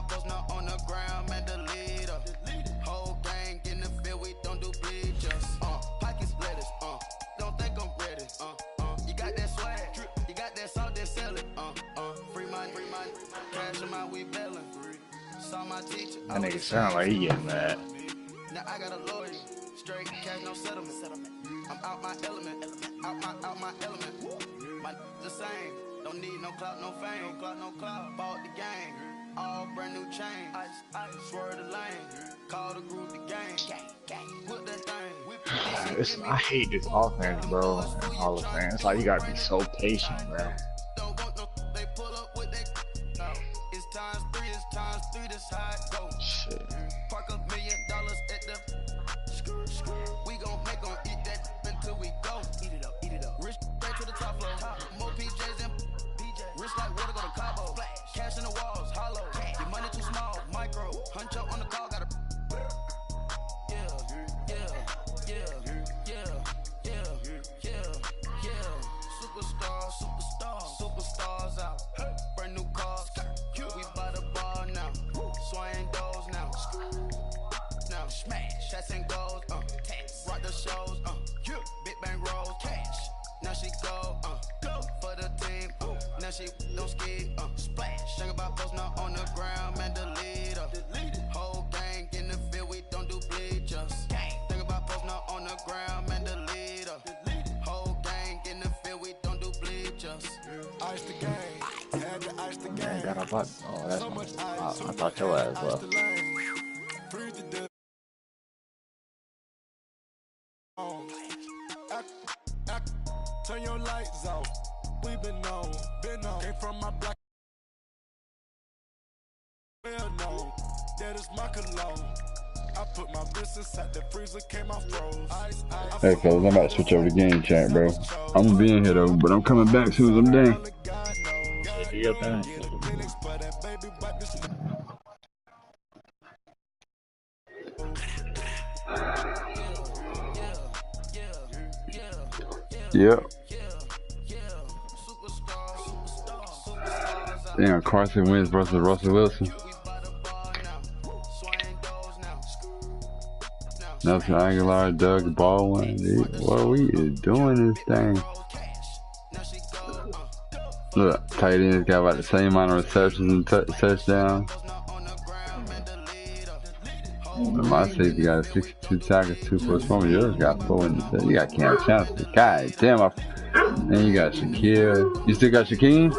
post now on the ground, man, the leader. Whole gang in the field, we don't do bleachers. Pockets lettuce, don't think I'm ready. You got that swag, you got that salt, then sell it. Free money, cash them out, we bailing. Saw my teacher. That nigga sound like he getting mad. Now I got a lawyer, straight cash, no settlement. I'm out my element, out my element. My the same, don't need no clout, no fame, no clout. Bought the game, all brand new chain. I swerve the lane, call the group the gang. Put that thing. I hate this offense, bro. And all the fans, it's like you gotta be so patient, bro. Don't want no, they pull up with they. It's times three, this how it go. Shit. Park $1 million at the. We gon' make them eat that until we go. Eat it up. Rich straight to the top floor. More PJs and rich like water go to Cabo. Cash in the walls, hollow. Your money too small, micro. Hunch up on the call, gotta. Superstars out. Brand new cars. We by the bar now. Swaying doors now. Now smash. Shots and goals. Rock the shows. Big bang rolls. Cash. Now she go. For the team. Now she don't ski. Splash. Think about post now on the ground. Man, the leader. Whole gang in the field. We don't do bleachers. Think about post now on the ground. Man, the leader. Whole gang in the field. We don't do bleachers. Ice the game. Had to ice the game. Got a butt. Oh, that's I thought your ass well. Turn your lights off. We been on. Came from my block. Well known. That is my cologne. I put my wrist inside the freezer, came off froze. Hey fellas, I'm about to switch over to game chat, bro. I'm gonna be in here though, but I'm coming back as soon as I'm done. Yep. Damn, Carson wins versus Russell Wilson. Nelson Aguilar, Doug Baldwin. What we is doing this thing. Look, tight ends got about the same amount of receptions and touchdowns. My safety got 62 tackles, 2 forced fumbles. Yours got 4 in the set. You got Cam Chancellor. God damn. Then you got Shaquille. You still got Shaquille?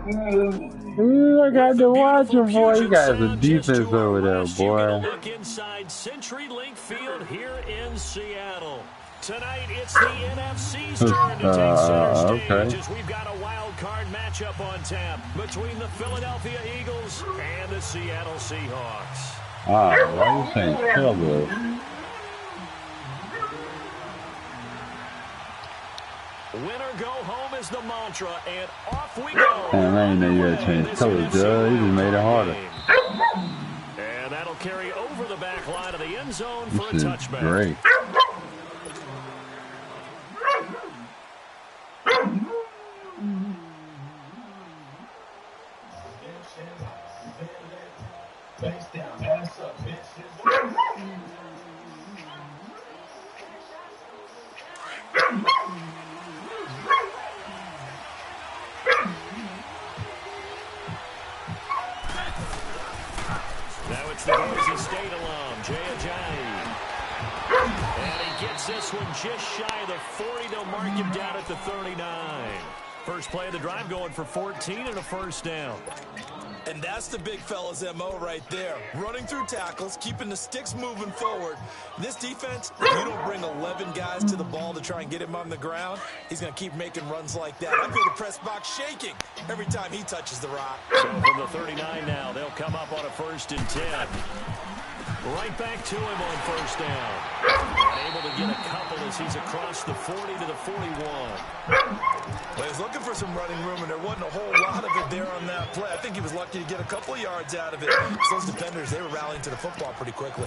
I got to watch him, boy. You guys a defense over there, boy. Look inside CenturyLink Field here in Seattle. Tonight, it's the NFC's turn to take center stage as we've got a wild card matchup on tap between the Philadelphia Eagles and the Seattle Seahawks. Why are you saying Cowboys? Winner go home is the mantra, and off we go. Man, I didn't know you had to change colors, Doug. You just made it harder. And that'll carry over the back line of the end zone for This a is touchback. great. Now it's the Boise State alum, Jay Ajayi. And he gets this one just shy of the 40. They'll mark him down at the 39. First play of the drive going for 14 and a first down. And that's the big fella's MO right there. Running through tackles, keeping the sticks moving forward. This defense, if you don't bring 11 guys to the ball to try and get him on the ground, he's going to keep making runs like that. I feel the press box shaking every time he touches the rock. So from the 39 now, they'll come up on a 1st and 10. Right back to him on first down. And able to get a couple as he's across the 40 to the 41. Well, he's looking for some running room, and there wasn't a whole lot of it there on that play. I think he was lucky to get a couple of yards out of it. So those defenders, they were rallying to the football pretty quickly.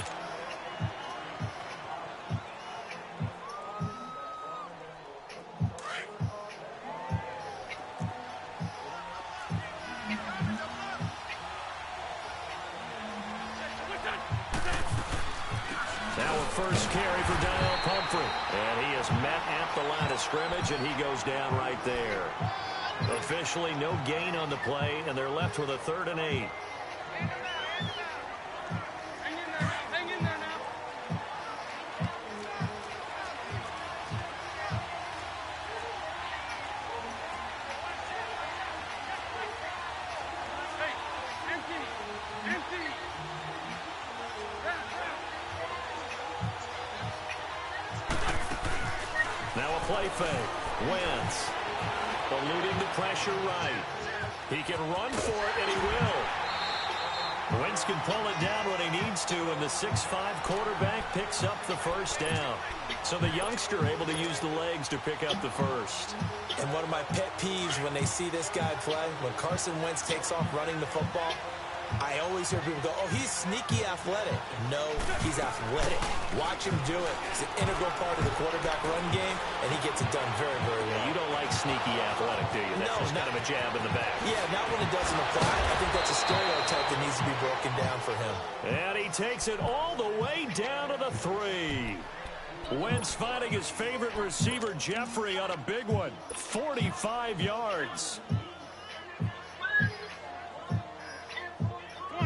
Now a first carry for Daniel Pumphrey. And he is met at the line of scrimmage, and he goes down right there. Officially no gain on the play, and they're left with a 3rd and 8. Now a play fake. Wentz eluding the pressure right. He can run for it, and he will. Wentz can pull it down when he needs to, and the 6'5" quarterback picks up the first down. So the youngster able to use the legs to pick up the first. And one of my pet peeves when they see this guy play, when Carson Wentz takes off running the football, I always hear people go, oh, he's sneaky athletic. No, he's athletic. Watch him do it. It's an integral part of the quarterback run game, and he gets it done very, very well. You don't like sneaky athletic, do you? That's just kind of a jab in the back. Yeah, not when it doesn't apply. I think that's a stereotype that needs to be broken down for him. And he takes it all the way down to the 3. Wentz finding his favorite receiver, Jeffrey, on a big one. 45 yards.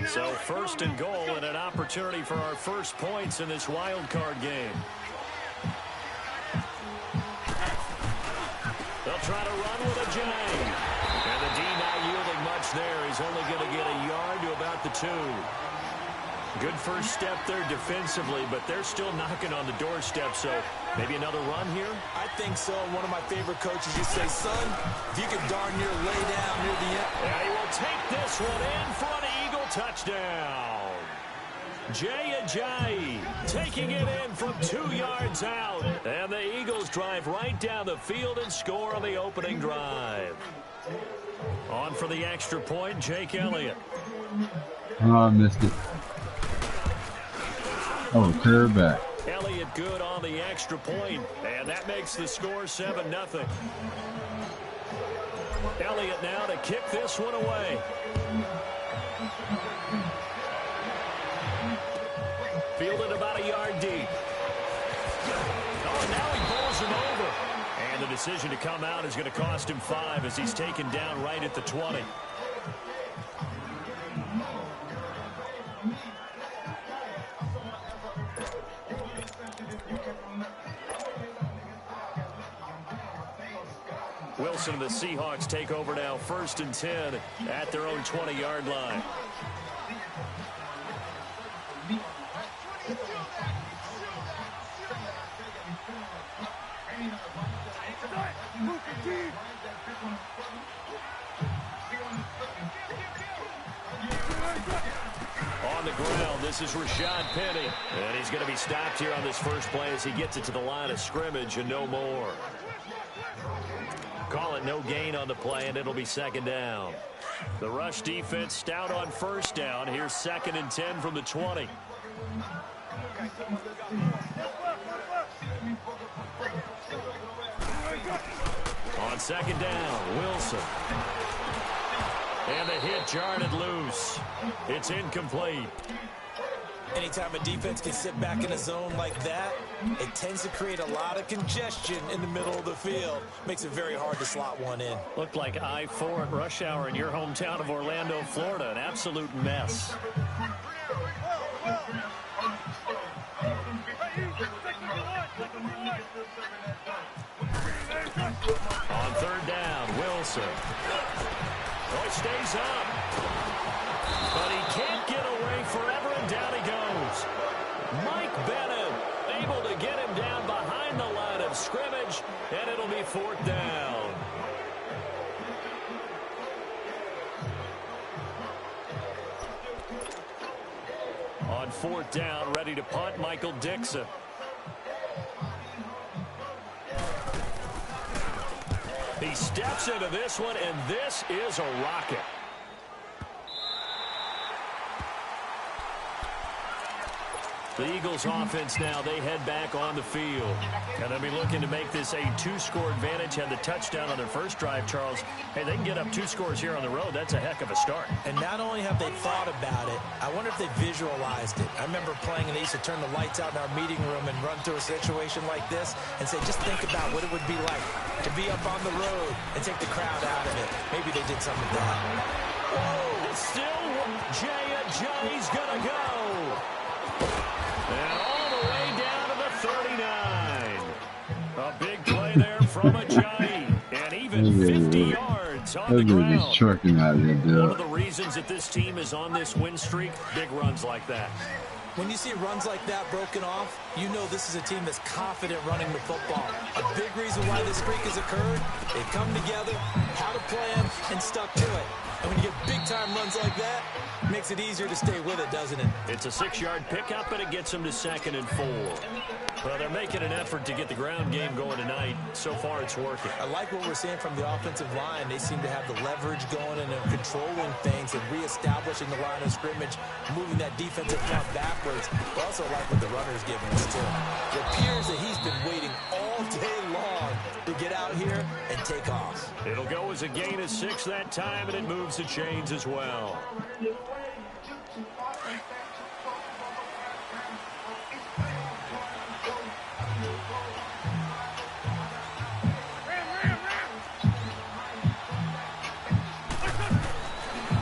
So 1st and goal and an opportunity for our first points in this wild card game. They'll try to run with a J. And the D not yielding much there. He's only going to get a yard to about the 2. Good first step there defensively, but they're still knocking on the doorstep, so maybe another run here? I think so. One of my favorite coaches used to say, son, if you can darn near lay down near the end. And he will take this one in for an Eagle touchdown. Jay Ajayi taking it in from 2 yards out. And the Eagles drive right down the field and score on the opening drive. On for the extra point, Jake Elliott. Oh, I missed it. Oh, curve back. Elliott good on the extra point, and that makes the score 7-0. Elliott now to kick this one away. Fielded about a yard deep. Oh, now he bowls him over. And the decision to come out is going to cost him 5 as he's taken down right at the 20. Wilson and the Seahawks take over now, 1st and 10 at their own 20-yard line. On the ground, this is Rashad Penny. And he's going to be stopped here on this first play as he gets it to the line of scrimmage and no more. Call it no gain on the play, and it'll be 2nd down. The rush defense stout on 1st down. Here's 2nd and 10 from the 20. On 2nd down, Wilson. And the hit jarred it loose. It's incomplete. Anytime a defense can sit back in a zone like that, it tends to create a lot of congestion in the middle of the field. Makes it very hard to slot one in. Looked like I-4 at rush hour in your hometown of Orlando, Florida. An absolute mess. On 3rd down, Wilson. Oh, he stays up. But he can't get away forever, and down he goes. Mike Bennett able to get him down behind the line of scrimmage, and it'll be 4th down. On 4th down, ready to punt, Michael Dixon. He steps into this one, and this is a rocket. The Eagles offense now, they head back on the field. And they'll be looking to make this a 2-score advantage. Had the touchdown on their first drive, Charles. Hey, they can get up 2 scores here on the road. That's a heck of a start. And not only have they thought about it, I wonder if they visualized it. I remember playing and they used to turn the lights out in our meeting room and run through a situation like this and say, just think about what it would be like to be up on the road and take the crowd out of it. Maybe they did something like that. Whoa, still Jay's going to go. And all the way down to the 39. A big play there from Ajayi. And even 50 yards on the ground. One of the reasons that this team is on this win streak, big runs like that. When you see runs like that broken off, you know this is a team that's confident running the football. A big reason why this streak has occurred, they've come together, had a plan, and stuck to it. And when you get big-time runs like that, it makes it easier to stay with it, doesn't it? It's a 6-yard pickup, and it gets them to 2nd and 4. Well, they're making an effort to get the ground game going tonight. So far, it's working. I like what we're seeing from the offensive line. They seem to have the leverage going and they're controlling things and reestablishing the line of scrimmage, moving that defensive front backwards. But also like what the runner's giving us, too. It appears that he's been waiting all day long to get out here and take off. It'll go as a gain of 6 that time, and it moves the chains as well.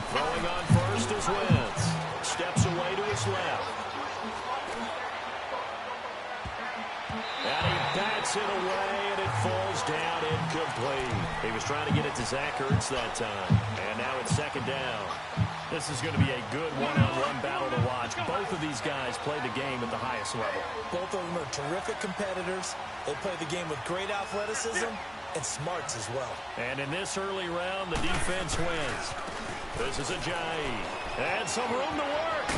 Throwing on first is Wentz. Steps away to his left. And he bats it away, and it falls down incomplete. He was trying to get it to Zach Ertz that time. And now it's 2nd down. This is going to be a good one-on-one battle to watch. Both of these guys play the game at the highest level. Both of them are terrific competitors. They play the game with great athleticism and smarts as well. And in this early round, the defense wins. This is Ajayi. And some room to work.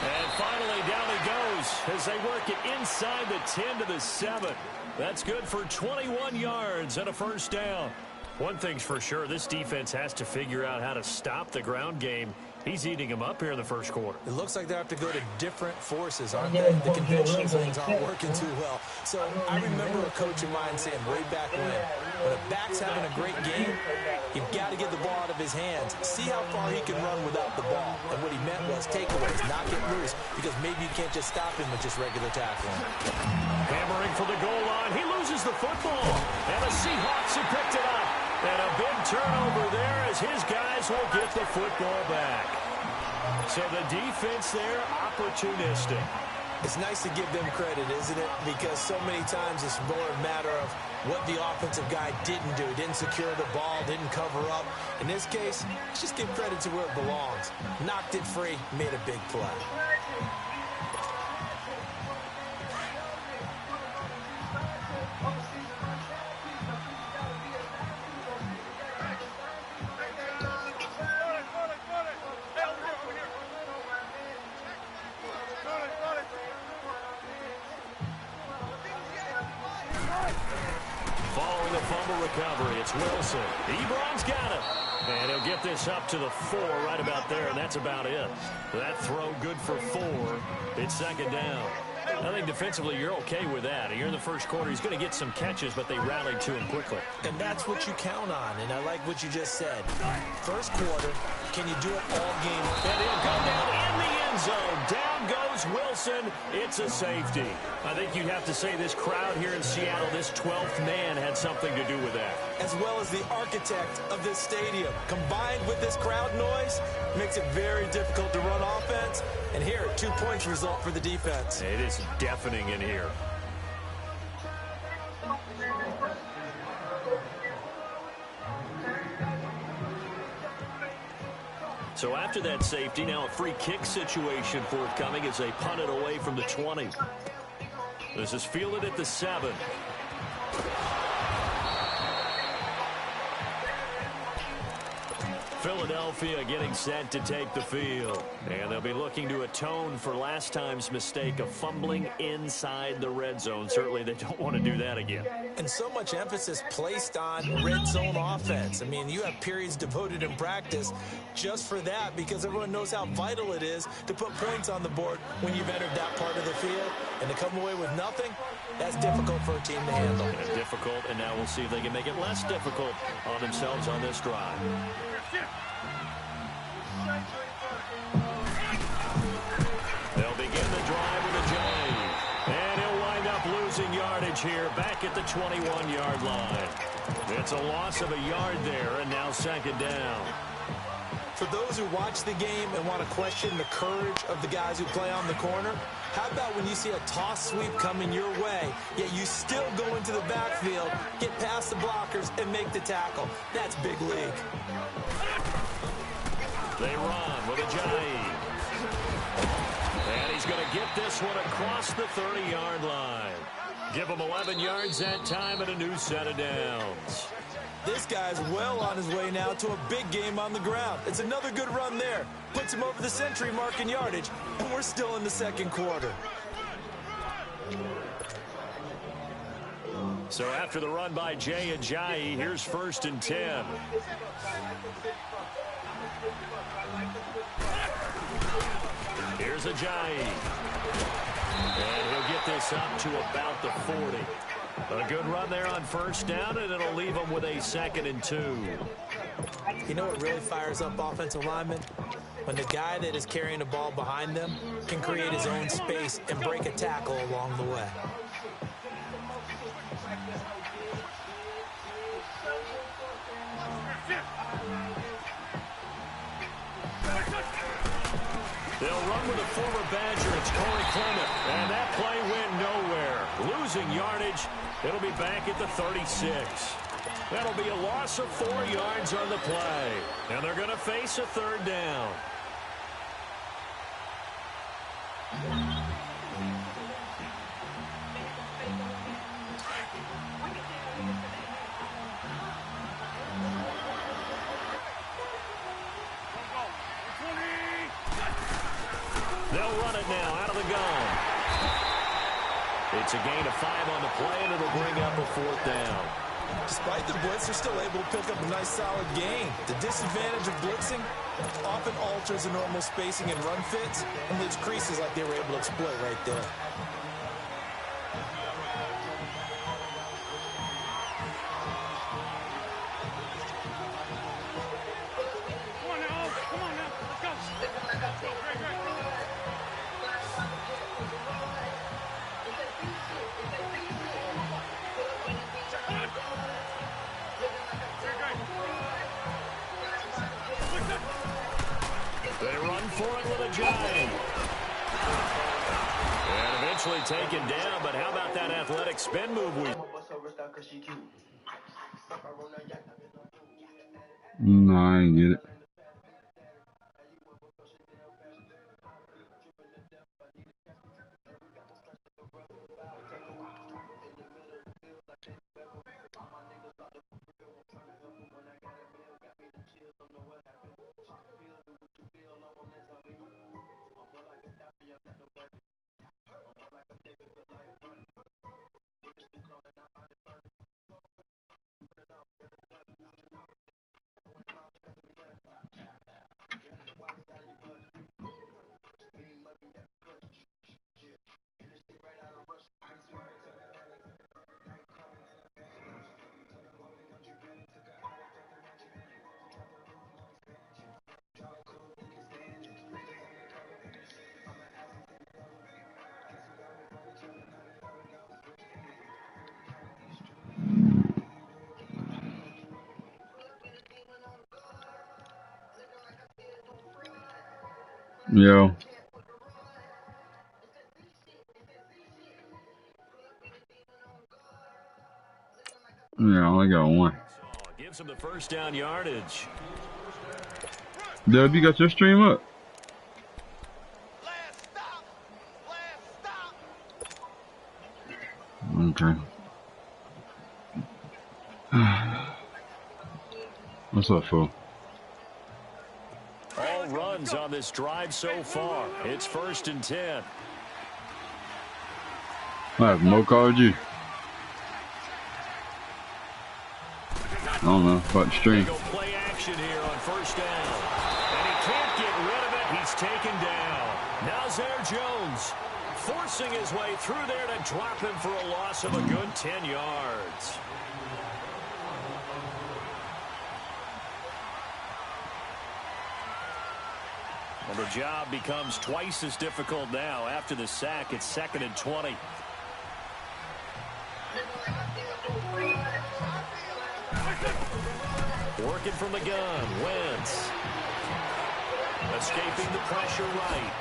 And finally, down he goes as they work it inside the 10 to the 7. That's good for 21 yards and a 1st down. One thing's for sure, this defense has to figure out how to stop the ground game. He's eating them up here in the first quarter. It looks like they have to go to different forces, aren't they? The conventional things aren't working too well. So I remember a coach of mine saying way back when a back's having a great game, you've got to get the ball out of his hands. See how far he can run without the ball. And what he meant was takeaways, not get loose, because maybe you can't just stop him with just regular tackling. Hammering for the goal line. He loses the football. And the Seahawks have picked it up. And a big turnover there as his guys will get the football back. So the defense there, opportunistic. It's nice to give them credit, isn't it? Because so many times it's more a matter of what the offensive guy didn't do. Didn't secure the ball, didn't cover up. In this case, let's just give credit to where it belongs. Knocked it free, made a big play. Following the fumble recovery, it's Wilson. Ebron's got it. And he'll get this up to the 4 right about there, and that's about it. That throw good for 4. It's 2nd down. I think defensively you're okay with that. Here in the first quarter, he's going to get some catches, but they rallied to him quickly. And that's what you count on, and I like what you just said. First quarter, can you do it all game? And he'll go down in the end zone. Down goes Wilson. It's a safety. I think you'd have to say this crowd here in Seattle, this 12th man had something to do with that. As well as the architect of this stadium. Combined with this crowd noise, makes it very difficult to run offense. And here, 2 points result for the defense. It is deafening in here. So after that safety, now a free kick situation forthcoming as they punt it away from the 20. This is fielded at the 7. Philly Philadelphia getting set to take the field. And they'll be looking to atone for last time's mistake of fumbling inside the red zone. Certainly they don't want to do that again. And so much emphasis placed on red zone offense. I mean, you have periods devoted in practice just for that because everyone knows how vital it is to put points on the board when you've entered that part of the field. And to come away with nothing, that's difficult for a team to handle. And difficult, and now we'll see if they can make it less difficult on themselves on this drive. They'll begin the drive with a J. And he'll wind up losing yardage here back at the 21-yard line. It's a loss of a yard there, and now second down. For those who watch the game and want to question the courage of the guys who play on the corner, how about when you see a toss sweep coming your way, yet you still go into the backfield, get past the blockers, and make the tackle? That's big league. They run with Ajayi. And he's going to get this one across the 30-yard line. Give him 11 yards that time and a new set of downs. This guy's well on his way now to a big game on the ground. It's another good run there. Puts him over the century mark in yardage, and we're still in the second quarter. So after the run by Jay Ajayi, here's 1st and 10. Here's Ajayi. And he'll get this up to about the 40. A good run there on 1st down, and it'll leave them with a 2nd and 2. You know what really fires up offensive linemen? When the guy that is carrying the ball behind them can create his own space and break a tackle along the way. They'll run with a former Badger. It's Corey Clement. And that play went nowhere. Losing yardage. It'll be back at the 36. That'll be a loss of 4 yards on the play. And they're going to face a 3rd down. They'll run it now out of the gun. It's a gain of 5 on the play, and it'll bring up a 4th down. Despite the blitz, they're still able to pick up a nice solid gain. The disadvantage of blitzing often alters the normal spacing and run fits and leaves creases like they were able to exploit right there. They run for it with a giant. And eventually taken down, but how about that athletic spin move? No, I ain't get it. Yo. Yeah, I only got one. Gives him the 1st down yardage. Dubb, you got your stream up? Okay. What's up, fool? All runs on this drive so far. It's 1st and 10. I have Mo called you. I don't know, about the string. Go play action here on 1st down. And he can't get rid of it. He's taken down. Now Zaire Jones forcing his way through there to drop him for a loss of a good 10 yards. And the job becomes twice as difficult now. After the sack, it's 2nd and 20. Working from the gun, Wentz. Escaping the pressure right.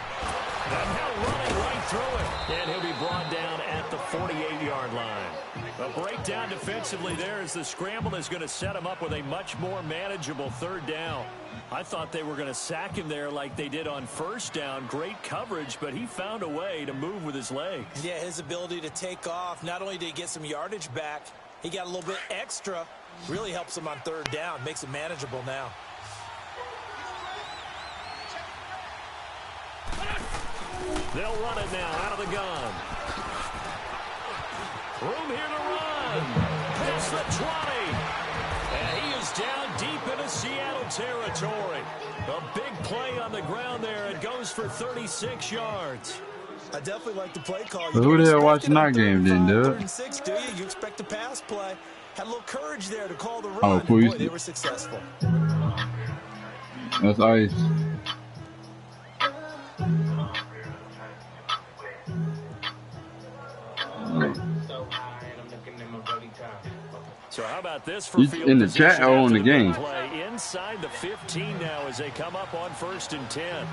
And now running right through it. And he'll be brought down at the 48-yard line. A breakdown defensively there as the scramble is going to set him up with a much more manageable 3rd down. I thought they were going to sack him there like they did on 1st down. Great coverage, but he found a way to move with his legs. Yeah, his ability to take off, not only did he get some yardage back, he got a little bit extra. Really helps him on 3rd down, makes it manageable now. They'll run it now out of the gun. Room here to run. Past the 20. And he is down deep into Seattle territory. A big play on the ground there. It goes for 36 yards. I definitely like the play call. Who the hell watching that game then, dude? 6, do you? You expect a pass play. Had a little courage there to call the run. Oh, Boy, they were successful. That's ice. So how about this for field in the chat or on the game? Play inside the 15 now as they come up on 1st and 10.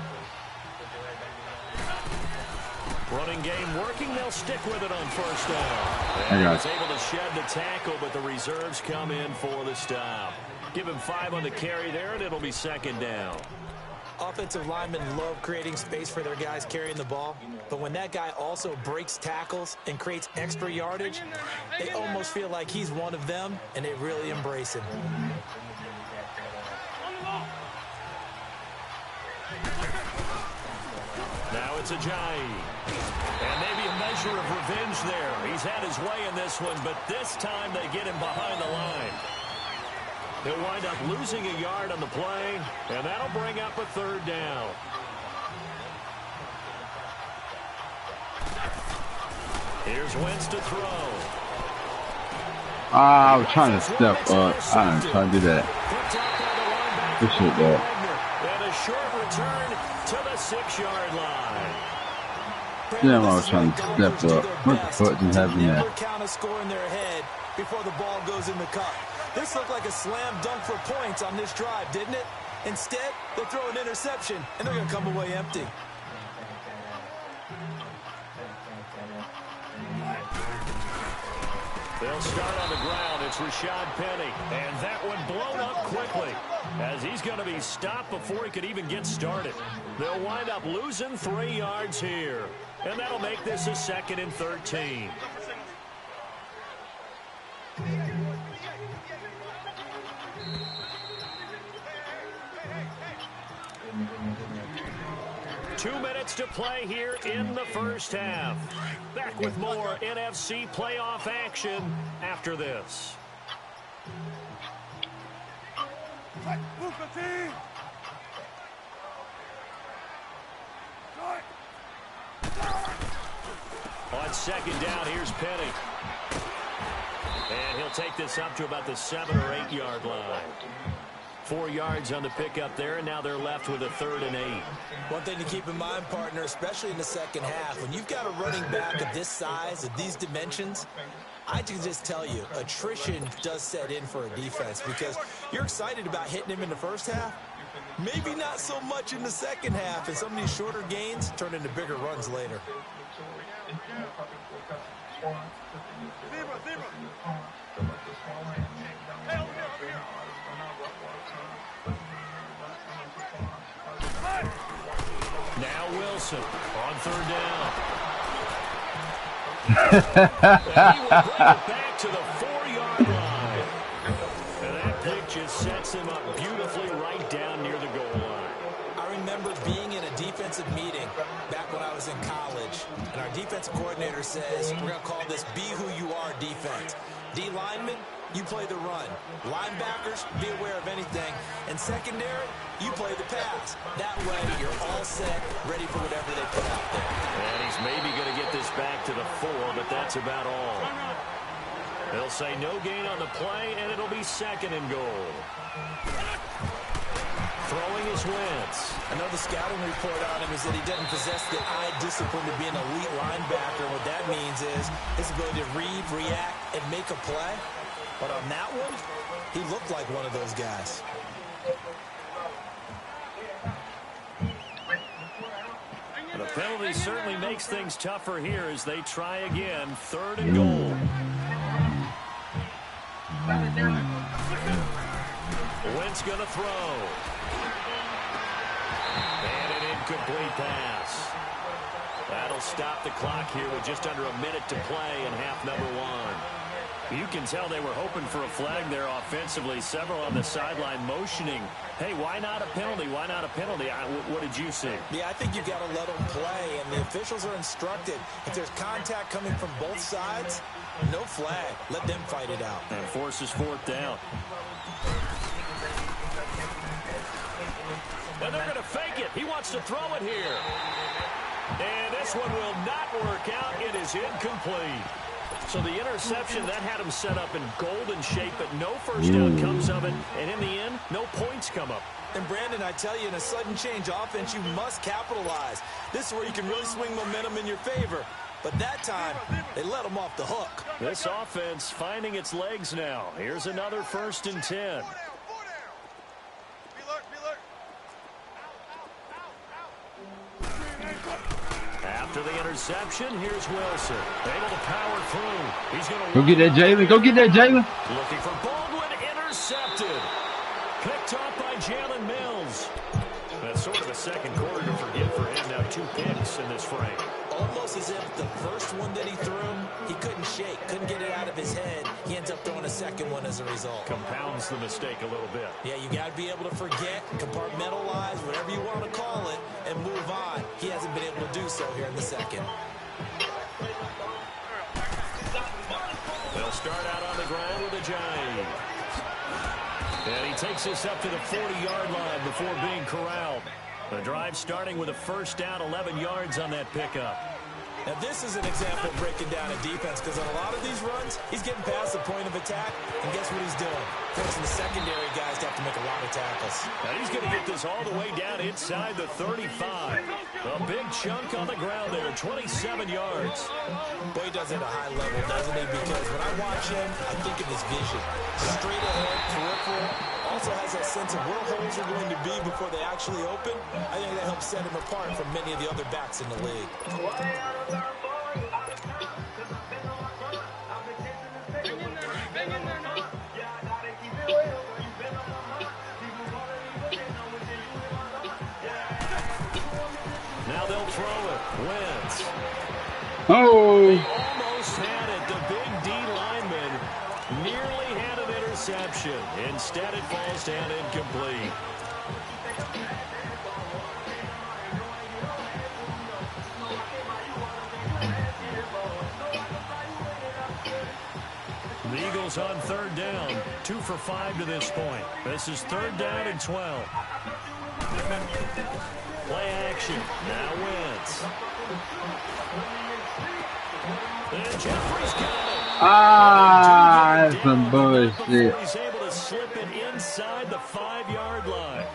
Running game working. They'll stick with it on 1st down. And he was able to shed the tackle, but the reserves come in for the stop. Give him 5 on the carry there, and it'll be 2nd down. Offensive linemen love creating space for their guys carrying the ball, but when that guy also breaks tackles and creates extra yardage, they almost feel like he's one of them, and they really embrace him. Now it's Ajayi. And maybe a measure of revenge there. He's had his way in this one, but this time they get him behind the line. He'll wind up losing a yard on the play, and that'll bring up a 3rd down. Here's Wentz to throw. I was trying to step up. I didn't try to do that. Appreciate that. And a short return to the 6-yard line. Damn, I was trying to step up. What the fuck just happened there? Count a score in their head before the ball goes in the cup. This looked like a slam dunk for points on this drive, didn't it? Instead, they throw an interception, and they're going to come away empty. They'll start on the ground. It's Rashad Penny. And that one blown up quickly as he's going to be stopped before he could even get started. They'll wind up losing 3 yards here. And that'll make this a 2nd and 13. Two minutes to play here in the 1st half. Back with more NFC playoff action after this. On 2nd down, here's Penny. And he'll take this up to about the 7 or 8 yard line. 4 yards on the pickup there, and now they're left with a 3rd and 8. One thing to keep in mind, partner, especially in the 2nd half, when you've got a running back of this size, of these dimensions, I can just tell you, attrition does set in for a defense because you're excited about hitting him in the 1st half. Maybe not so much in the 2nd half, and some of these shorter gains turn into bigger runs later. Now Wilson on 3rd down. And he will bring it back to the 4-yard line. And that pick just sets him up beautifully right down near the goal line. remember being in a defensive meeting back when I was in college, and our defensive coordinator says, we're going to call this be who you are defense. D linemen, you play the run. Linebackers, be aware of anything. And secondary, you play the pass. That way, you're all set, ready for whatever they put out there. And he's maybe going to get this back to the 4, but that's about all. They'll say no gain on the play, and it'll be 2nd and goal. Throwing is Wentz. I know the scouting report on him is that he doesn't possess the eye discipline to be an elite linebacker. What that means is his ability to read, react, and make a play. But on that one, he looked like one of those guys. The penalty certainly makes things tougher here as they try again. 3rd and goal. Wentz going to throw. And an incomplete pass. That'll stop the clock here with just under a minute to play in half number 1. You can tell they were hoping for a flag there offensively. Several on the sideline motioning. Hey, why not a penalty? Why not a penalty? What did you see? Yeah, I think you got to let them play, and the officials are instructed. If there's contact coming from both sides, no flag. Let them fight it out. And forces 4th down. And they're going to fake it. He wants to throw it here. And this one will not work out. It is incomplete. So the interception, that had him set up in golden shape, but no first down comes of it. And in the end, no points come up. And Brandon, I tell you, in a sudden change offense, you must capitalize. This is where you can really swing momentum in your favor. But that time, they let him off the hook. This offense finding its legs now. Here's another 1st and 10. After the interception, here's Wilson. Able to power through. He's going to go get that, Jalen. Go get that, Jalen. Looking for Baldwin. Intercepted. Picked off by Jalen Mills. That's sort of a second quarter to forget for him. Now 2 picks in this frame. Almost as if the first one that he threw, he couldn't shake, couldn't get it out of his head. He ends up throwing a second one as a result. Compounds the mistake a little bit. Yeah, you got to be able to forget, compartmentalize, whatever you want to call it, and move on. He hasn't been able to do so here in the second. They'll start out on the ground with a jive. And he takes this up to the 40-yard line before being corralled. The drive starting with a first down, 11 yards on that pickup. Now, this is an example of breaking down a defense, because on a lot of these runs, he's getting past the point of attack, and guess what he's doing? Forcing the secondary guys to have to make a lot of tackles. Now, he's going to get this all the way down inside the 35. A big chunk on the ground there, 27 yards. Boy, he does it at a high level, doesn't he? Because when I watch him, I think of his vision. Straight ahead, peripheral. Also has that sense of where holes are going to be before they actually open. I think that helps set him apart from many of the other backs in the league. Now they'll throw it. Wentz. Oh! They almost had it. The big D lineman nearly had an interception. Instead, it falls down incomplete. The Eagles on 3rd down. 2 for 5 to this point. This is 3rd down and 12. Play action. Now Wentz. And Jeffrey's got it. That's some bullshit. He's able to slip it inside the 5-yard line.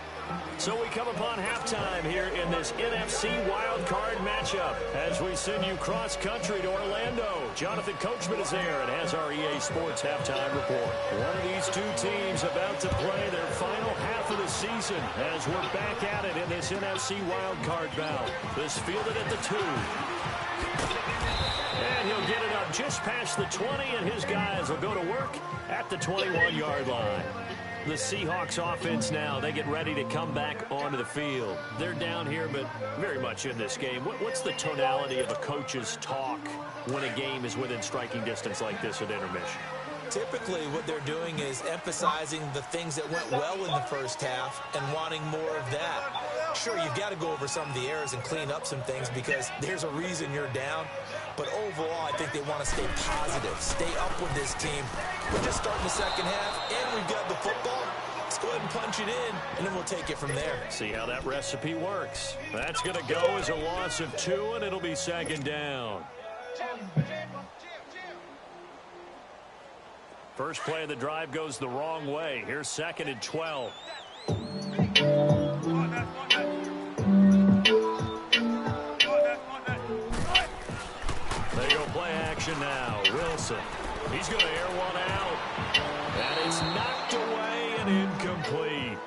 So we come upon halftime here in this NFC wildcard matchup as we send you cross-country to Orlando. Jonathan Coachman is there and has our EA Sports halftime report. One of these two teams about to play their final half of the season as we're back at it in this NFC wildcard bout. This fielded at the 2. And he'll get it up just past the 20, and his guys will go to work at the 21-yard line. The Seahawks offense now, they get ready to come back onto the field. They're down here, but very much in this game. What's the tonality of a coach's talk when a game is within striking distance like this at intermission? Typically, what they're doing is emphasizing the things that went well in the first half and wanting more of that. Sure, you've got to go over some of the errors and clean up some things because there's a reason you're down. But overall, I think they want to stay positive, stay up with this team. We're just starting the second half, and we've got the football. Let's go ahead and punch it in, and then we'll take it from there. See how that recipe works. That's going to go as a loss of 2, and it'll be second down. First play of the drive goes the wrong way. Here's 2nd and 12. They go play action now. Wilson. He's going to air one out. And it's knocked away and incomplete.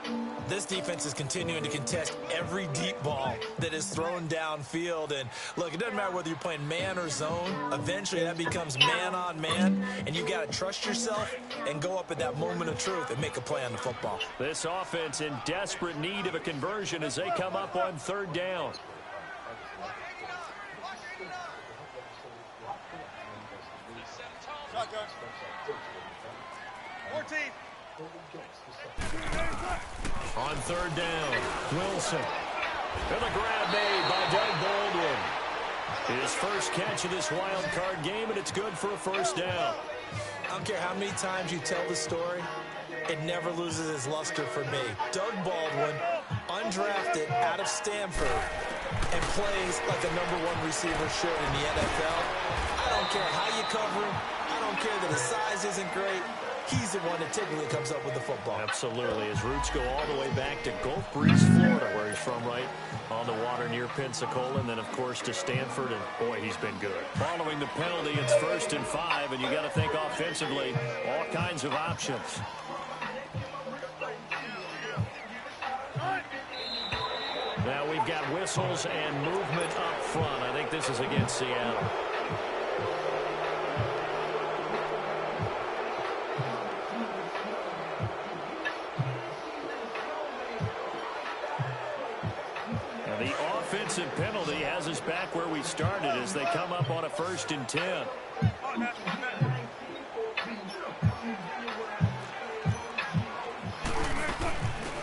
This defense is continuing to contest every deep ball that is thrown downfield. And look, it doesn't matter whether you're playing man or zone. Eventually, that becomes man on man. And you got to trust yourself and go up at that moment of truth and make a play on the football. This offense in desperate need of a conversion as they come up on 3rd down. On 3rd down, Wilson. And the grab made by Doug Baldwin. His first catch of this wild card game, and it's good for a first down. I don't care how many times you tell the story, it never loses its luster for me. Doug Baldwin, undrafted out of Stanford, and plays like a #1 receiver should in the NFL. I don't care how you cover him. I don't care that his size isn't great. He's the one that typically comes up with the football. Absolutely. His roots go all the way back to Gulf Breeze, Florida, where he's from, right on the water near Pensacola, and then, of course, to Stanford, and, boy, he's been good. Following the penalty, it's 1st and 5, and you got to think offensively, all kinds of options. Now we've got whistles and movement up front. I think this is against Seattle. Offensive penalty has us back where we started as they come up on a 1st and 10.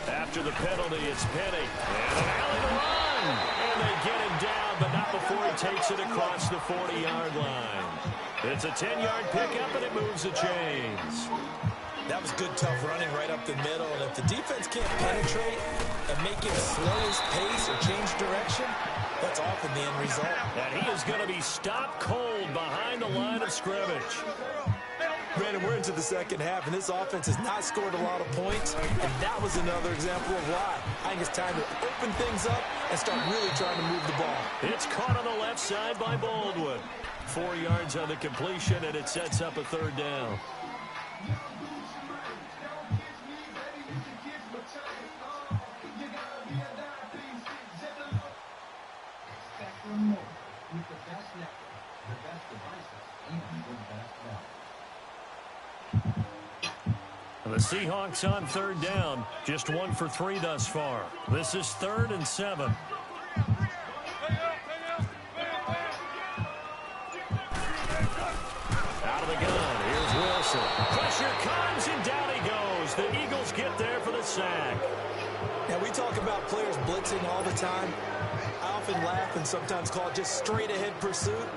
After the penalty, it's Penny. And an alley to run. And they get him down, but not before he takes it across the 40-yard line. It's a 10-yard pickup, and it moves the chains. That was good, tough running right up the middle. And if the defense can't penetrate and make him slow his pace or change direction, that's often the end result. And he is going to be stopped cold behind the line of scrimmage. Brandon, we're into the second half, and this offense has not scored a lot of points. And that was another example of why. I think it's time to open things up and start really trying to move the ball. It's caught on the left side by Baldwin. 4 yards on the completion, and it sets up a 3rd down. The Seahawks on 3rd down. Just 1 for 3 thus far. This is 3rd and 7. Out of the gun. Here's Wilson. Pressure comes, and down he goes. The Eagles get there for the sack. Now, we talk about players blitzing all the time. I often laugh and sometimes call it just straight-ahead pursuit.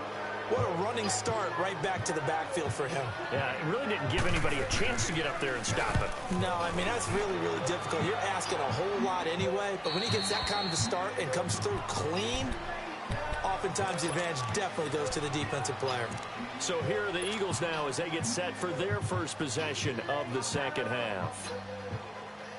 What a running start right back to the backfield for him. Yeah, it really didn't give anybody a chance to get up there and stop it. No, I mean, that's really, really difficult. You're asking a whole lot anyway, but when he gets that kind of a start and comes through clean, oftentimes the advantage definitely goes to the defensive player. So here are the Eagles now as they get set for their first possession of the second half.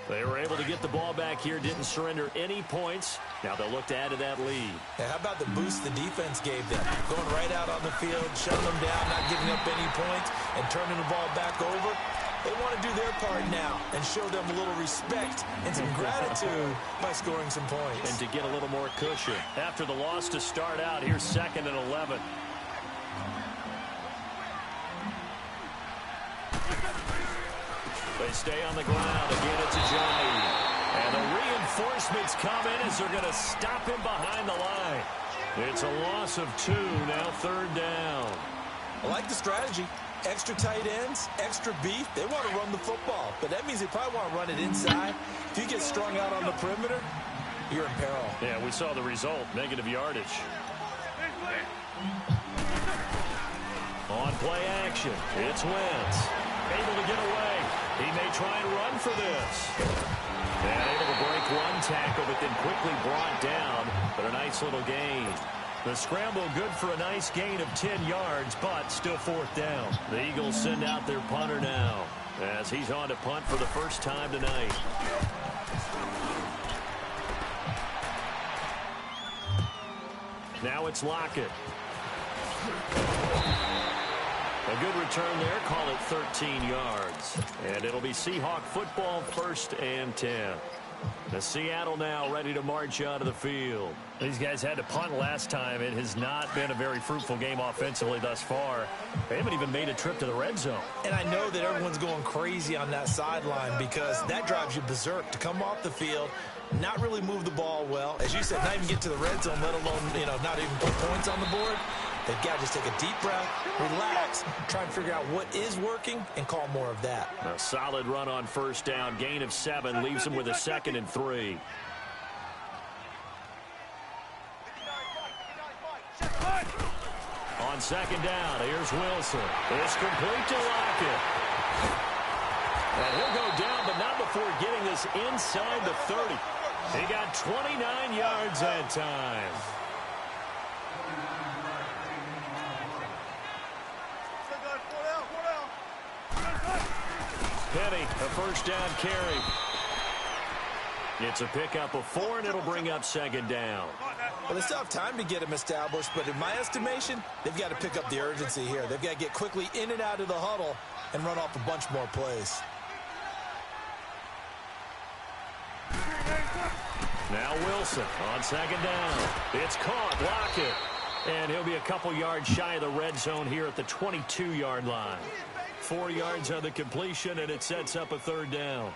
They were able to get the ball back here, didn't surrender any points. Now they'll look to add to that lead. Yeah, how about the boost the defense gave them? Going right out on the field, shutting them down, not giving up any points, and turning the ball back over. They want to do their part now and show them a little respect and some gratitude by scoring some points. And to get a little more cushion. After the loss to start out, here's 2nd and 11. They stay on the ground. Again, it's Ajayi. And the reinforcements come in as they're going to stop him behind the line. It's a loss of 2, now 3rd down. I like the strategy. Extra tight ends, extra beef. They want to run the football, but that means they probably want to run it inside. If you get strung out on the perimeter, you're in peril. Yeah, we saw the result, negative yardage. On play action, it's Wentz. Able to get away. He may try and run for this. And able to break one tackle, but then quickly brought down. But a nice little gain. The scramble good for a nice gain of 10 yards, but still 4th down. The Eagles send out their punter now, as he's on to punt for the first time tonight. Now it's Lockett. A good return there, call it 13 yards. And it'll be Seahawk football, 1st and 10. The Seattle now ready to march out of the field. These guys had to punt last time. It has not been a very fruitful game offensively thus far. They haven't even made a trip to the red zone. And I know that everyone's going crazy on that sideline because that drives you berserk to come off the field, not really move the ball well. As you said, not even get to the red zone, let alone, not even put points on the board. They've got to just take a deep breath, relax, try and figure out what is working, and call more of that. A solid run on 1st down. Gain of 7 leaves them with a 2nd and 3. On 2nd down, here's Wilson. It's complete to Lockett. And he'll go down, but not before getting this inside the 30. He got 29 yards that time. Penny, a 1st down carry. It's a pickup of 4, and it'll bring up 2nd down. Well, they still have time to get him established, but in my estimation, they've got to pick up the urgency here. They've got to get quickly in and out of the huddle and run off a bunch more plays. Now Wilson on 2nd down. It's caught, Lockett. And he'll be a couple yards shy of the red zone here at the 22-yard line. 4 yards on the completion, and it sets up a 3rd down.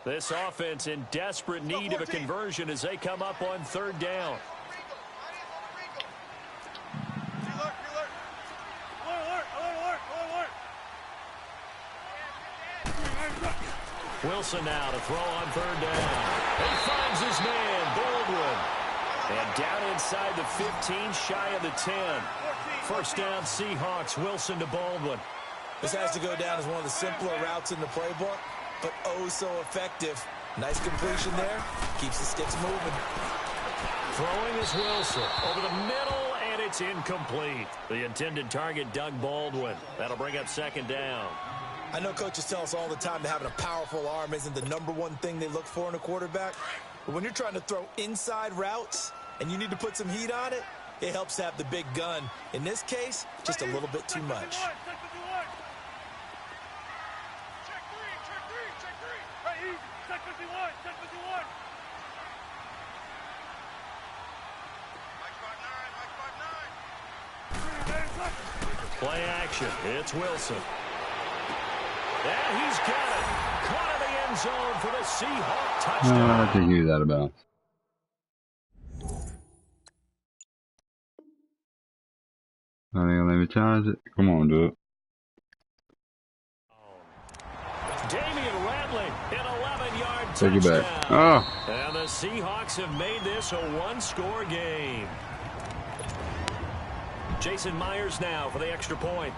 This offense in desperate need of a conversion as they come up on 3rd down. Wilson now to throw on 3rd down. He finds his man, Baldwin. And down inside the 15, shy of the 10. 1st down, Seahawks. Wilson to Baldwin. This has to go down as one of the simpler routes in the playbook, but oh so effective. Nice completion there. Keeps the sticks moving. Throwing is Wilson. Over the middle, and it's incomplete. The intended target, Doug Baldwin. That'll bring up 2nd down. I know coaches tell us all the time that having a powerful arm isn't the #1 thing they look for in a quarterback. But when you're trying to throw inside routes and you need to put some heat on it, it helps to have the big gun. In this case, just a little bit too much. Play action. It's Wilson. And he's got it. Caught in the end zone for the Seahawk touchdown. I think he was out of bounds. I think I'll let me challenge it. Come on, Dubb. Damian Rattling, an 11-yard Take touchdown. it back. Oh. And the Seahawks have made this a 1-score game. Jason Myers now for the extra point.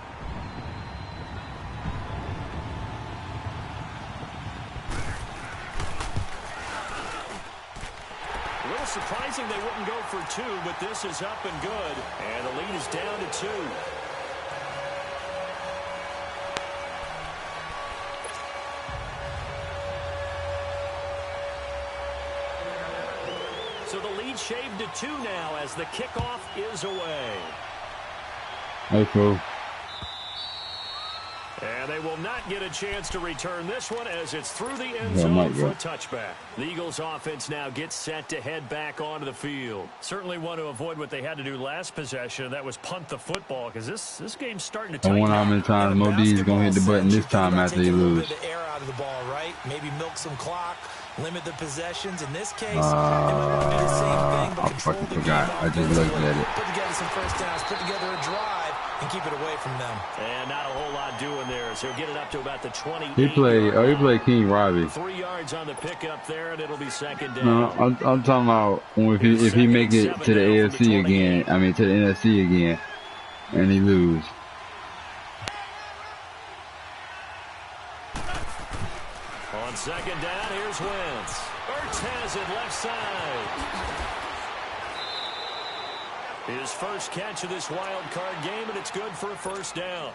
A little surprising they wouldn't go for 2, but this is up and good. And the lead is down to 2. So the lead shaved to 2 now as the kickoff is away. Hey, cool. And they will not get a chance to return this one as it's through the end zone for a touchback. The Eagles offense now gets set to head back onto the field. Certainly want to avoid what they had to do last possession, and that was punt the football, because this game's starting to tighten I wonder how many times Modi's going to hit the button this time after he loses. The air out of the ball, right? Maybe milk some clock, limit the possessions. In this case, they might do the same thing, but I control fucking the forgot. game I just looked at it. Put together some first downs, put together a drive, and keep it away from them. And not a whole lot doing there, so he'll get it up to about the 20. He played King Robbie. 3 yards on the pickup there, and it'll be second down. No, I'm talking about if he make it to the AFC again, I mean to the NFC again, and he lose. On second down, here's Wentz. Ertz has it left side. His first catch of this wild card game, and it's good for a first down.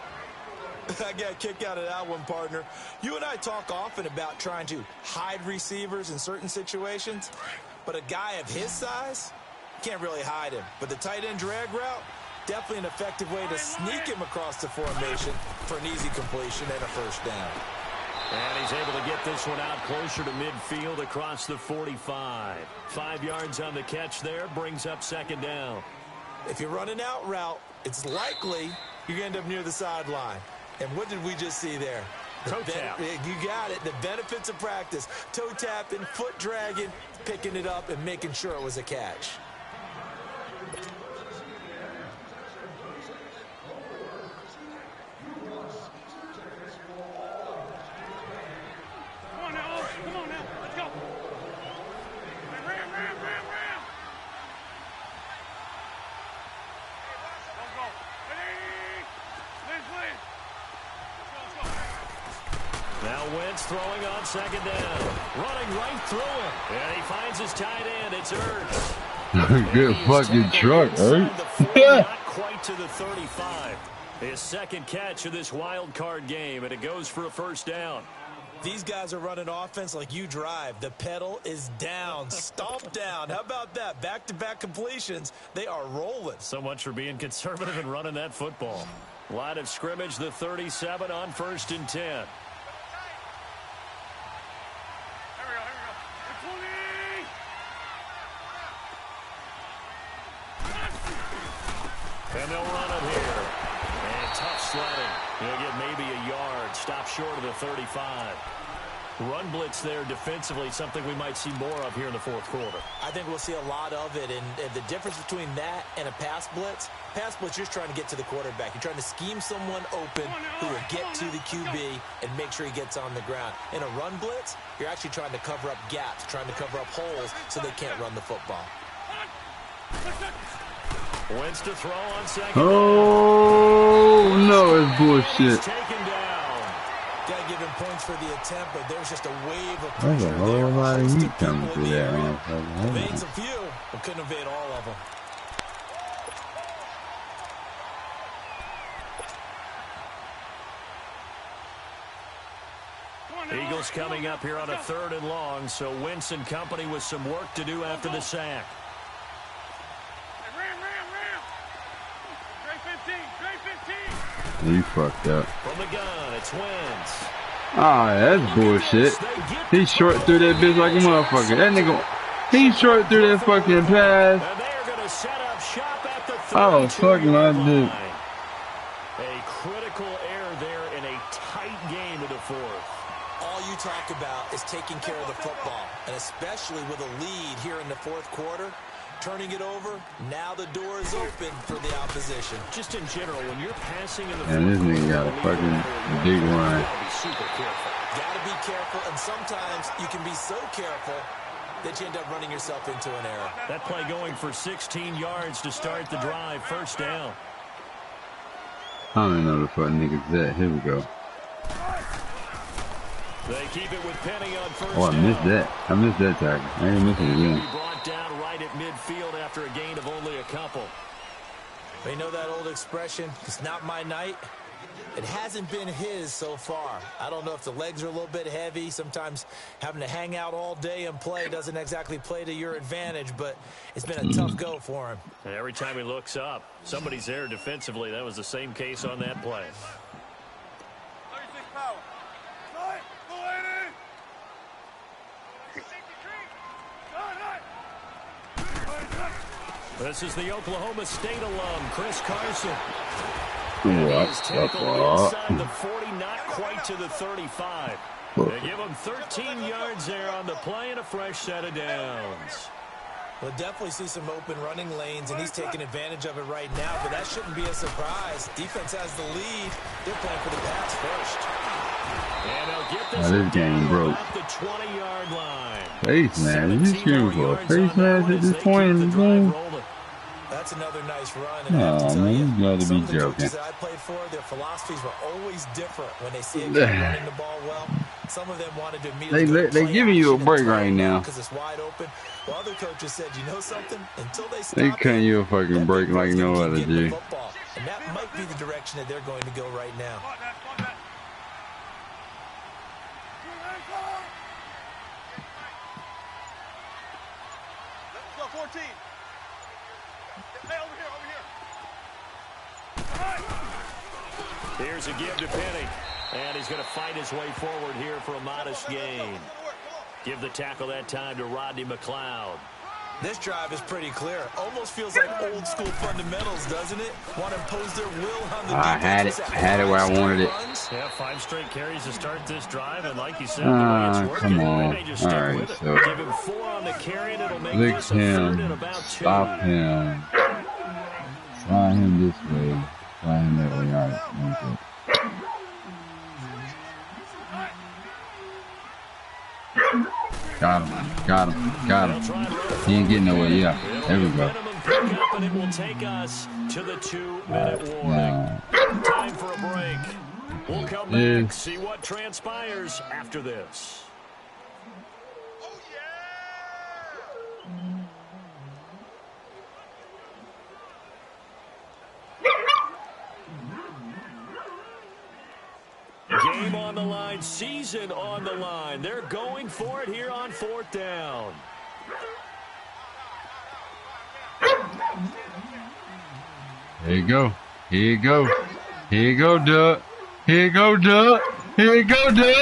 I got a kick out of that one, partner. You and I talk often about trying to hide receivers in certain situations, but a guy of his size, can't really hide him. But the tight end drag route, definitely an effective way to sneak him across the formation for an easy completion and a first down. And he's able to get this one out closer to midfield across the 45. 5 yards on the catch there, brings up second down. If you're running out route, it's likely you're going to end up near the sideline. And what did we just see there? Toe tap. You got it. The benefits of practice. Toe tapping, foot dragging, picking it up, and making sure it was a catch. Throwing on second down. Running right through him. And he finds his tight end. It's Ertz. Good fucking truck, Ertz. Not quite to the 35. His second catch of this wild card game, and it goes for a first down. These guys are running offense like you drive. The pedal is down. Stomp down. How about that? Back-to-back completions. They are rolling. So much for being conservative and running that football. Line of scrimmage, the 37 on 1st and 10. And they'll run it here. And tough sledding. He'll get maybe a yard. Stop short of the 35. Run blitz there defensively, something we might see more of here in the fourth quarter. I think we'll see a lot of it. And the difference between that and a pass blitz, you're just trying to get to the quarterback. You're trying to scheme someone open who will get to the QB and make sure he gets on the ground. In a run blitz, you're actually trying to cover up gaps, trying to cover up holes so they can't run the football. Wentz to throw on second. Oh, no, it's bullshit. Taken down. Gotta give him points for the attempt, but there's just a wave of There's pressure a whole lot of heat coming through that, man. Evades a few, but couldn't evade all of them. Eagles coming up here on a 3rd and long, so Wentz and company with some work to do after the sack. You fucked up. From the gun, it's Wentz. Ah, that's bullshit. He short through that bitch like a motherfucker. That nigga, he short through that fucking pass. And they are going to set up shop at the 32 Oh, fuck my dude. A critical error there in a tight game in the fourth. All you talk about is taking care of the football, and especially with a lead here in the fourth quarter. Turning it over, now the door is open for the opposition. Just in general, when you're passing in the And this nigga got a fucking big line. Super careful. Gotta be careful, and sometimes you can be so careful that you end up running yourself into an error. That play going for 16 yards to start the drive, first down. I don't even know the fuck nigga's that. Here we go. They keep it with Penny on first Oh, I missed that. I missed that tackle. I ain't missing it again. Brought down right at midfield after a gain of only a couple. They know that old expression, it's not my night. It hasn't been his so far. I don't know if the legs are a little bit heavy. Sometimes having to hang out all day and play doesn't exactly play to your advantage, but it's been a tough go for him. And every time he looks up, somebody's there defensively. That was the same case on that play. This is the Oklahoma State alum, Chris Carson. He's tackled inside the 40, not quite to the 35. They give him 13 yards there on the play and a fresh set of downs. We'll definitely see some open running lanes, and he's taking advantage of it right now, but that shouldn't be a surprise. Defense has the lead. They're playing for the pass first. And they'll get this game broke. at the 20-yard line. Face man, you shooting for a face mask at this point in the game? That's another nice run. Oh, man, you gotta be joking. That I played for, their philosophies were always different when they see a guy running the ball well. Some of them wanted to immediately They giving you a break right now. Because it's wide open. Well, other coaches said, you know something? Until they stop, they cutting you a fucking break like no other, G. And that might be the direction that they're going to go right now. Let's go, 14. Hey, over here. Here's a give to Penny. And he's going to fight his way forward here for a modest gain. Give the tackle that time to Rodney McLeod. This drive is pretty clear. Almost feels like old school fundamentals, doesn't it? Want to impose their will on the defense. I had it where I wanted it. Yeah, 5 straight carries to start this drive, and like you said, the way it's working, come on. they just stick All right, with it. so Give him 4 on the carry, and it'll make lick this a 3rd and him, about 2. stop him, slide him this way, slide him that way. All right, okay. Got him. He ain't getting nowhere. Yeah, there we go. And it will take us to the 2-minute warning. Time for a break. We'll come back, see what transpires after this. Game on the line, season on the line. They're going for it here on 4th down. Here you go. Here you go. Here you go, Dubb. Here you go, Dubb. Here you go, Dubb.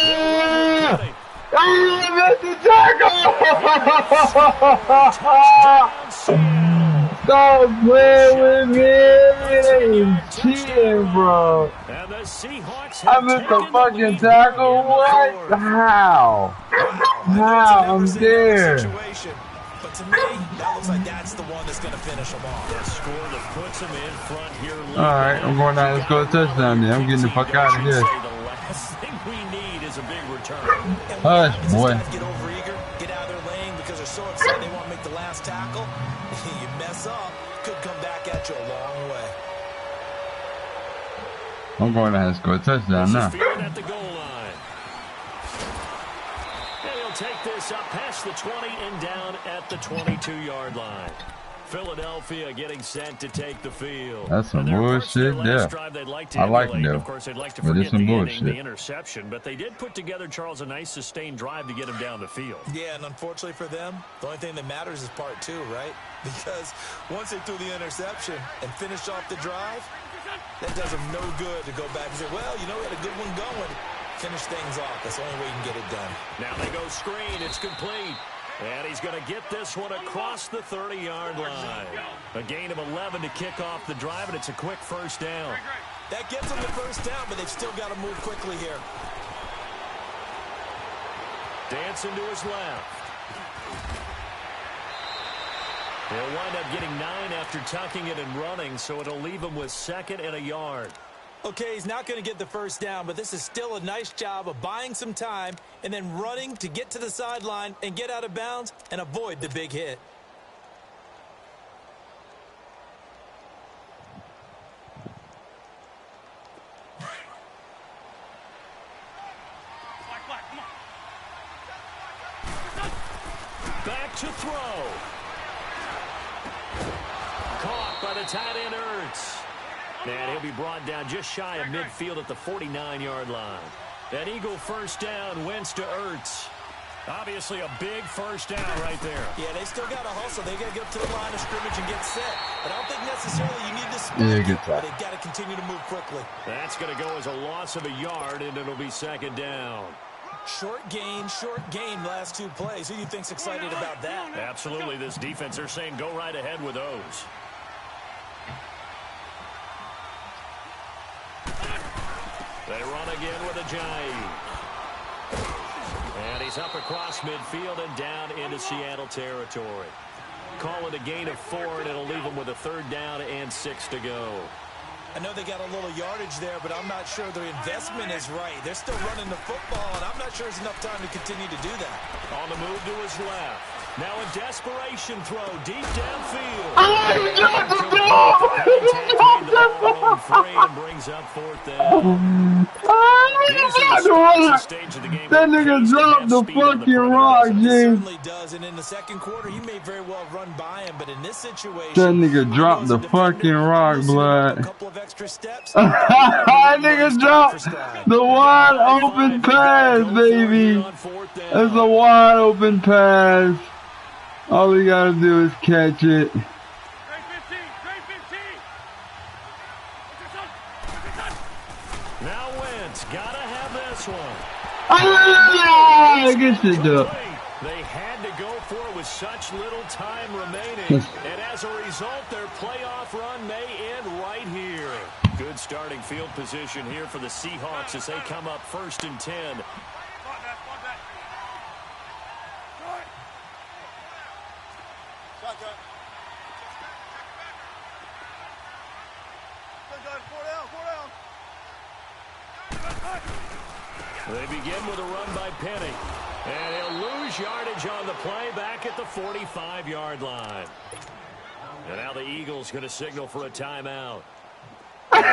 Yeah! Oh, missed the tackle! Stop playing with me! Cheating, bro. I missed the fucking tackle. What? How? How? I'm there. But to me, that looks like that's the one that's going to finish them off. That score that puts them in front here. Alright, I'm going down. Let's go to touchdown then. I'm getting the fuck out of here. The last thing we need is a big return. Hush, boy. Get over eager, get out of their lane because they're so excited they want to make the last tackle. You mess up, could come back at you a long way. I'm going to have to score a touchdown now. At the goal line. And he'll take this up past the 20 and down at the 22-yard line. Philadelphia getting set to take the field. That's some bullshit there. I like it though. Of course, they'd like to but it's some bullshit. The interception, but they did put together, Charles, a nice sustained drive to get him down the field. Yeah, and unfortunately for them, the only thing that matters is part 2, right? Because once they threw the interception and finished off the drive, that does them no good to go back and say, well, you know, we had a good one going. Finish things off. That's the only way you can get it done. Now they go screen. It's complete. And he's going to get this one across the 30-yard line. A gain of 11 to kick off the drive, and it's a quick first down. That gets them the first down, but they've still got to move quickly here. Dancing to his left. He'll wind up getting 9 after tucking it and running, so it'll leave him with 2nd and a yard. Okay, he's not going to get the first down, but this is still a nice job of buying some time and then running to get to the sideline and get out of bounds and avoid the big hit. Back to throw. Caught by the tight end, Ertz. And he'll be brought down just shy of midfield at the 49-yard line. That Eagle first down, Wentz to Ertz. Obviously a big first down right there. Yeah, they still got to hustle. They got to get up to the line of scrimmage and get set. But I don't think necessarily you need to sprint, but they've got to continue to move quickly. That's going to go as a loss of a yard, and it'll be 2nd down. Short game, last 2 plays. Who do you think's excited about that? Absolutely. This defense, they're saying go right ahead with those. They run again with Ajayi. And he's up across midfield and down into Seattle territory. Call it a gain of 4, and it'll leave them with a 3rd down and 6 to go. I know they got a little yardage there, but I'm not sure their investment is right. They're still running the football, and I'm not sure there's enough time to continue to do that. On the move to his left. Now a desperation throw deep downfield. And brings up 4th down. That nigga dropped the fucking rock, He G. certainly does, and in the second quarter, he may very well run by him, but in this situation, That nigga dropped the fucking rock, a blood. couple of extra steps. That nigga dropped the wide open pass, baby. That's a wide open pass. All we gotta do is catch it. Now Wentz gotta have this one. Ah, good shit, Dubb. They had to go for it with such little time remaining. And as a result, their playoff run may end right here. Good starting field position here for the Seahawks as they come up 1st and 10. They begin with a run by Penny. And he'll lose yardage on the play back at the 45-yard line. And now the Eagles going to signal for a timeout. 24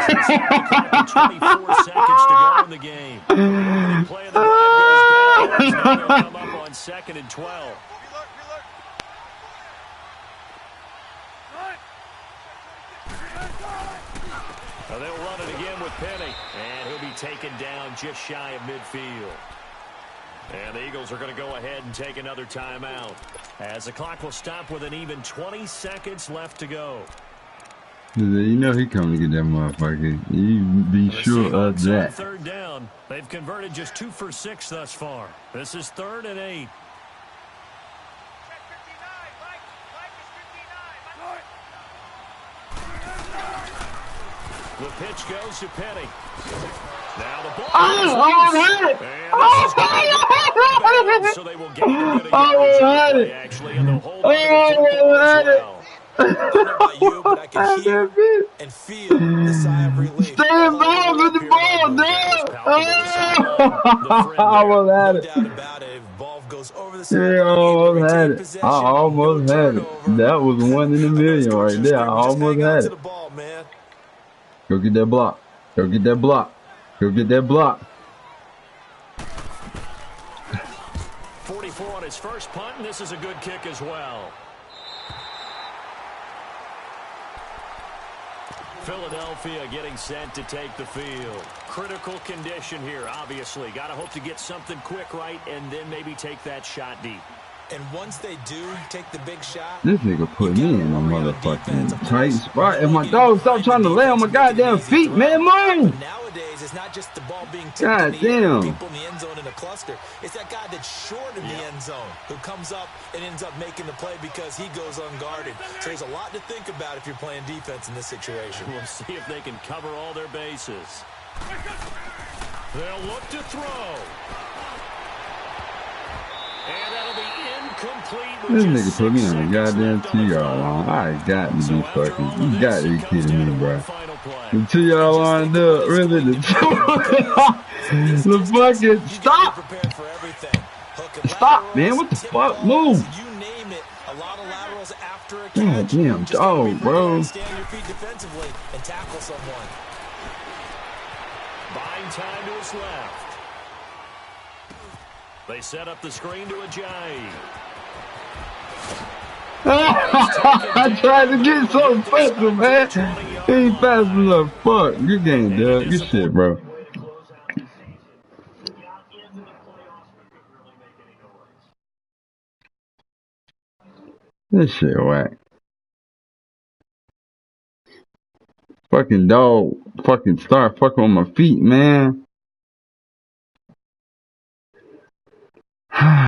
seconds to go in the game. The play of the drive goes down. Now they'll come up on 2nd and 12. They'll run it again with Penny. And he'll be taken down just shy of midfield. And the Eagles are going to go ahead and take another timeout, as the clock will stop with an even 20 seconds left to go. You know he coming to get that motherfucker. You be sure of that. 3rd down. They've converted just 2 for 6 thus far. This is 3rd and 8. The pitch goes to Penny. Now the ball. So they will gain a bit of yardage actually, and they'll hold on to the football as well. I don't know about you, but I can hear and feel the sigh of relief. Stay involved with the ball, dude. I almost had it. I almost had it. I almost had it. That was 1 in a million right there. I almost had it. Go get that block. Go get that block. Go get that block. 44 on his first punt, and this is a good kick as well. Philadelphia getting set to take the field. Critical condition here, obviously. Got to hope to get something quick right and then maybe take that shot deep. And once they do take the big shot, this nigga put me in a motherfucking tight spot. And my dog stop trying to lay on my goddamn feet, man. Move! Nowadays, it's not just the ball being tipped God damn. People in the end zone in a cluster. It's that guy that's short of the end zone who comes up and ends up making the play because he goes unguarded. So there's a lot to think about if you're playing defense in this situation. We'll see if they can cover all their bases. They'll look to throw. And that'll be incomplete. This nigga put me on a goddamn 2-yard line. I got to be fucking. You got to be kidding me, bro. The 2-yard line, dude. Really, the fucking stop. Stop, man. What the fuck? Move. You name it. A lot of laterals after a God damn dog, bro. Stand your feet defensively and tackle someone. Buying time to his left. They set up the screen to Ajayi. I tried to get so fast, man. He ain't fast enough. Fuck. Good game, dude. Good shit, bro. This shit whack. Fucking dog. Fucking start fucking on my feet, man.